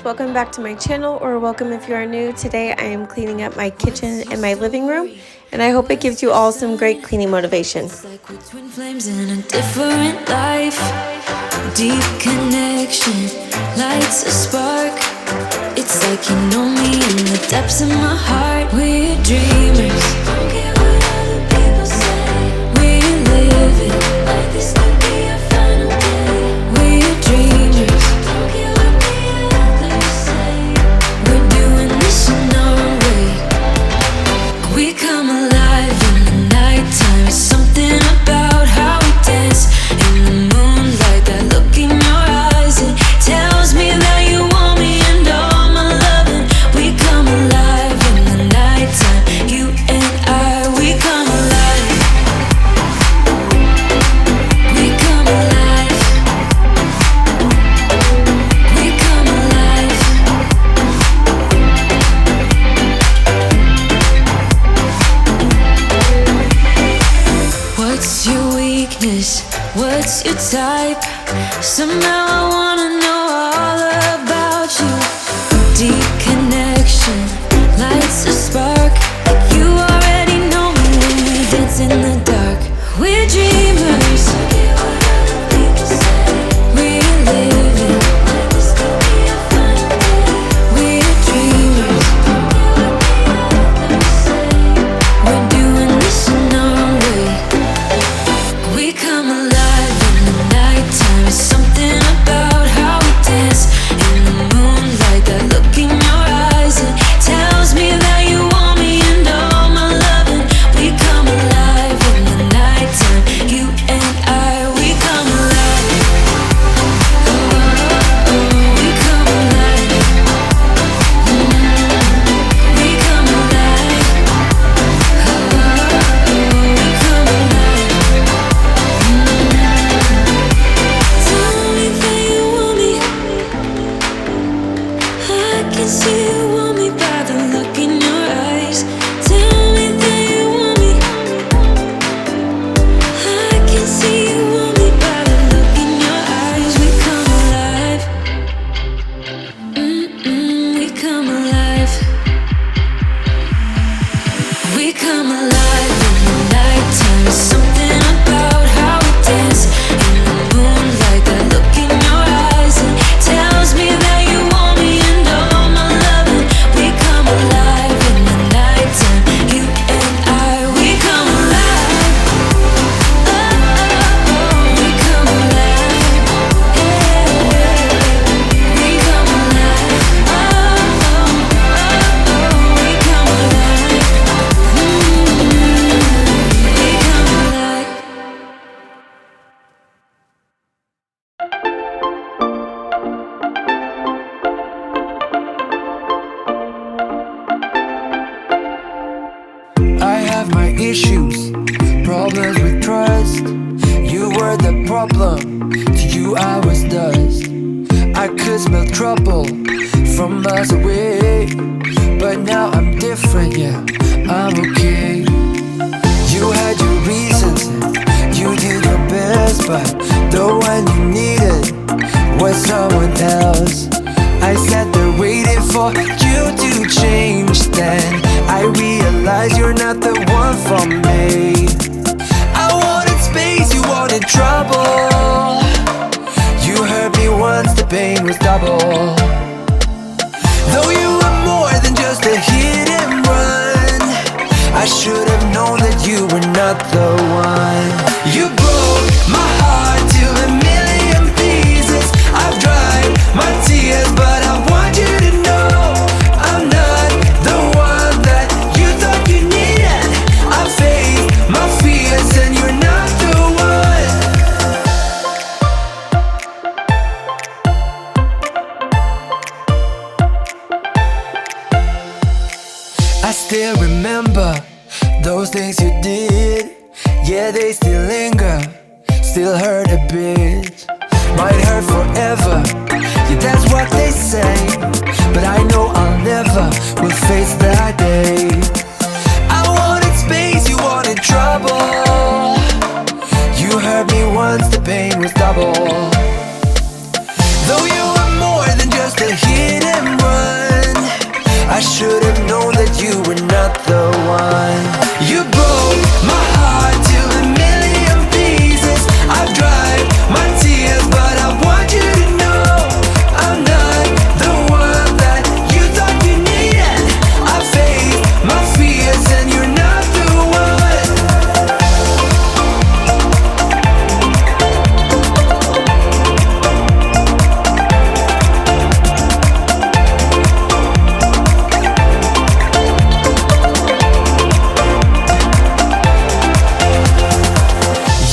guys, welcome back to my channel, or welcome if you are new. Today I am cleaning up my kitchen and my living room, and I hope it gives you all some great cleaning motivation. It's like we're twin flames in a different life. Deep connection lights a spark. It's like you know me in the depths of my heart. We're dreamers, don't care what other people say. We live it like this could be our final day. We're dreamers, don't care what the others say. We're doing this in our way. We come alive in the nighttime. It's something about how we dance in the moonlight. That look in your eyes, it tells me that you want me and all my loving. We come alive in the nighttime. You and I, we come alive. We come alive. We come alive. What's your weakness? What's your type? Somehow I wanna know all about you. Deep connection lights a spark. Like you already know me when we dance in the dark. We're dreamers. We're living. We're dreamers. We're doing this in our way. We come alive in the nighttime. It's something about how we dance in the moonlight. That look in your eyes, it tells me that you want me and all my loving. We come alive in the nighttime. You and I, we come alive. Oh, we come alive. We come alive. We come alive. Tell me that you want me. I can see you want me by the look in your eyes. Tell me that you want me. I can see you want me by the look in your eyes. We come alive. We come alive. We come alive in the nighttime. It's something about how we dance in the moonlight. That look in your eyes, it tells me that you want me and all my loving. We come alive in the nighttime. You and I, we come alive. Oh, we come alive. We come alive. We come alive. I have my issues, problems with trust. You were the problem, to you I was dust. I could smell trouble from miles away, but now I'm different, yeah, I'm okay. You had your reasons, you did your best, but the one you needed was someone else. I sat there waiting for you to change. Then I realized you're not the one for me. I wanted space, you wanted trouble. You hurt me once, the pain was double. Though you were more than just a hit and run, I should have known that you were not the one. You broke my heart to a million pieces. I've dried my tears, but I want you to know I'm not the one that you thought you needed. I faced my fears and you're not the one. I still remember those things you did. Yeah, they still linger, still hurt a bit. Might hurt forever, yeah, that's what they say. But I know I'll never will face that day. I wanted space, you wanted trouble. You hurt me once, the pain was double. Though you were more than just just a hit and run. I should have known that you were not the one. You broke my heart to a million pieces. I've dried my tears, but I want you to know I'm not the one that you thought you needed. I faced my fears and you're not the one.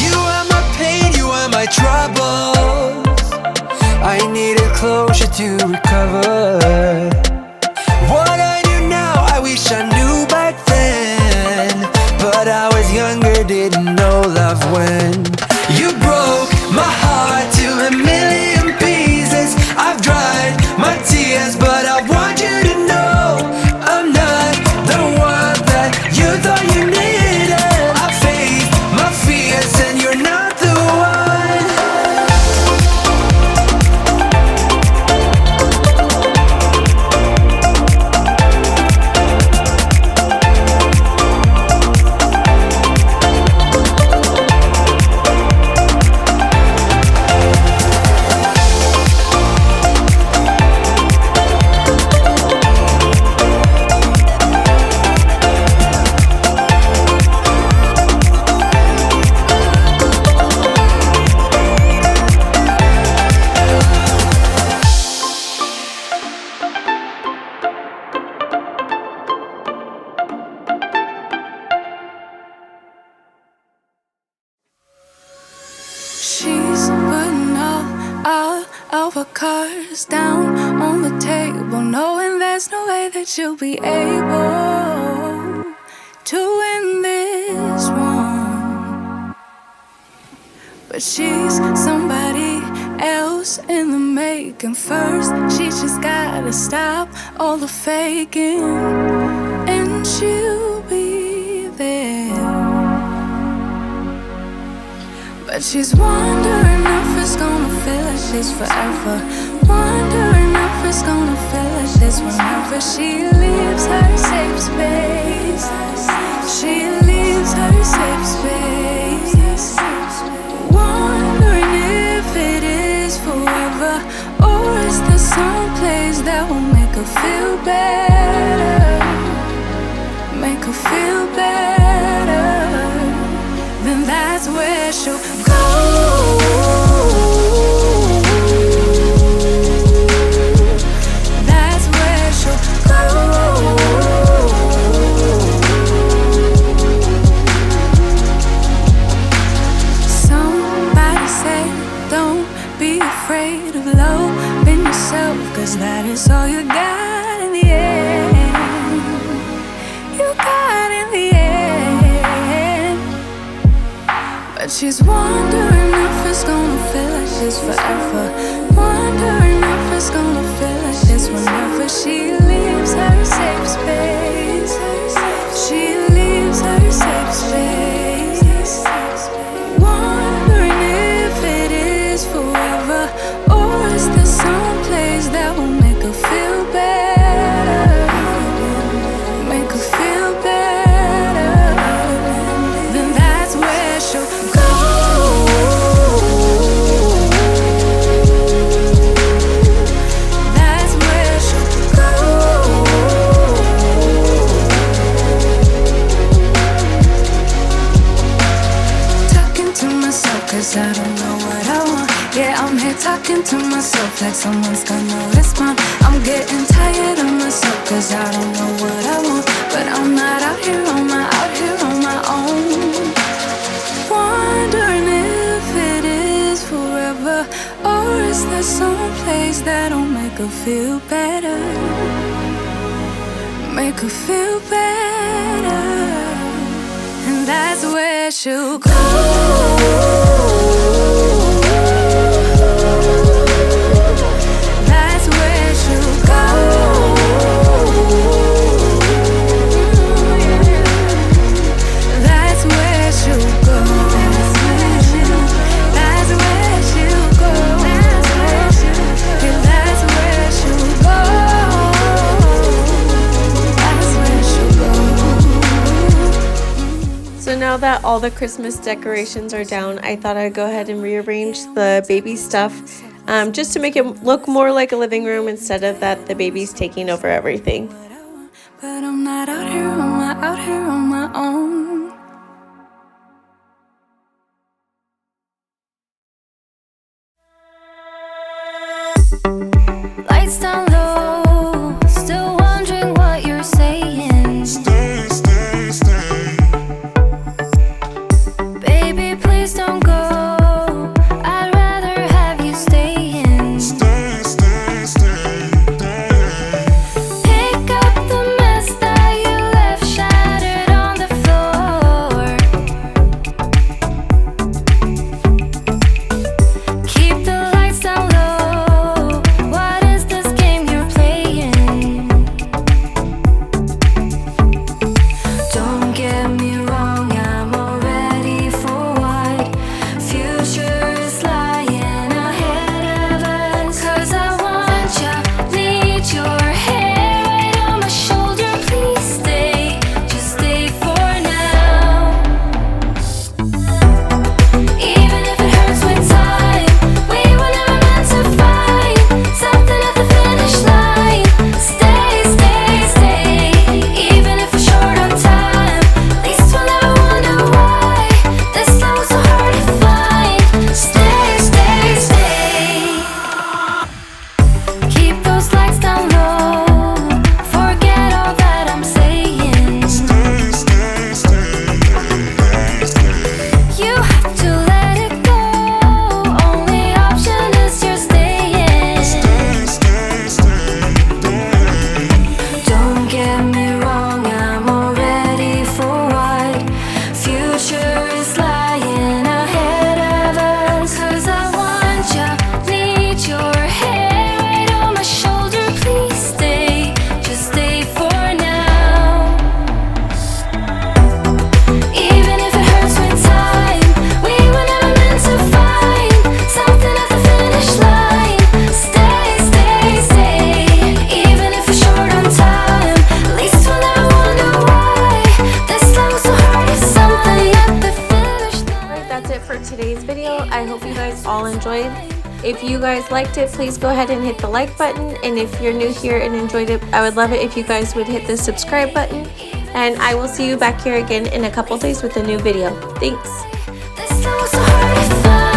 You are my pain, you are my troubles. I needed closure to recover. What I do now, I wish I knew back then. But I was younger, didn't know love when you broke my heart to a million pieces. I've dried my tears, but I want you to know I'm not the one that you thought you needed. I faced my fears and you're not the one. She's putting all of her cards down on the table, knowing there's no way that she'll be able to win this one. But she's somebody else in the making. First, she just gotta stop all the faking, and she'll be there. But she's wondering if it's gonna feel like she's forever. Wondering if it's gonna feel like this whenever she leaves her safe space. She leaves her safe space. Wondering if it is forever, or is there some place that will make her feel better? Make her feel better. Then that's where she'll go. That's where she'll go. Somebody say, don't be afraid of loving yourself, 'cause that is all you got in the end. You got in the end. But she's wondering if it's gonna feel like she's forever. Wondering if it's gonna feel like this whenever she leaves her safe space. She leaves her safe space. Wondering if it is forever, or is there some place that will make her feel better? Make her feel better. Then that's where she'll go. That's where she'll go. Talking to myself 'cause I don't know what I want. Yeah, I'm here talking to myself like someone's gonna respond. I'm getting tired of myself 'cause I don't know what I want. But I'm not out here on my own. Wondering if it is forever, or is there some place that'll make her feel better? Make her feel better. And that's where she'll go. That's where she'll go. That's where she'll go. That's where she'll go. That's where she'll go. that all the Christmas decorations are down, I thought I'd go ahead and rearrange the baby stuff just to make it look more like a living room instead of that the baby's taking over everything. But I'm not out here on my own. Lights down low, still wondering what you're saying. Stay, stay, stay. Baby, please don't go. I'd rather have you staying. Stay, stay, stay. Pick up the mess that you left shattered on the floor. Keep the lights down low. What is this game you're playing? Don't get me wrong, I'm already for what future is lying ahead of us. 'Cause I want ya, need your hair right on my shoulder. Please stay, just stay for now. Even if it hurts with time, we were never meant to fight. Something at the finish line. Stay, stay, stay. Even if we're short on time, at least we'll never wonder why this love was so hard to find. Stay, stay, stay. Keep those lights down low. Forget all that I'm saying. Stay, stay, stay. You have to let it go. Only option is you're staying. Stay, stay, stay. Don't get me wrong, I'm already for what future is lying ahead of us. 'Cause I want ya, need your hair right on my shoulder. Please stay, just stay for now. Even if it hurts with time, we were never meant to find. Something at the finish line. Stay, stay, stay. Even if we're short on time, at least we'll never wonder why this love was so hard. If something at the finish line. Alright, that's it for today's video. I hope you guys all enjoyed. If you guys liked it, please go ahead and hit the like button. And if you're new here and enjoyed it, I would love it if you guys would hit the subscribe button. And I will see you back here again in a couple days with a new video. Thanks. This love was so hard to find.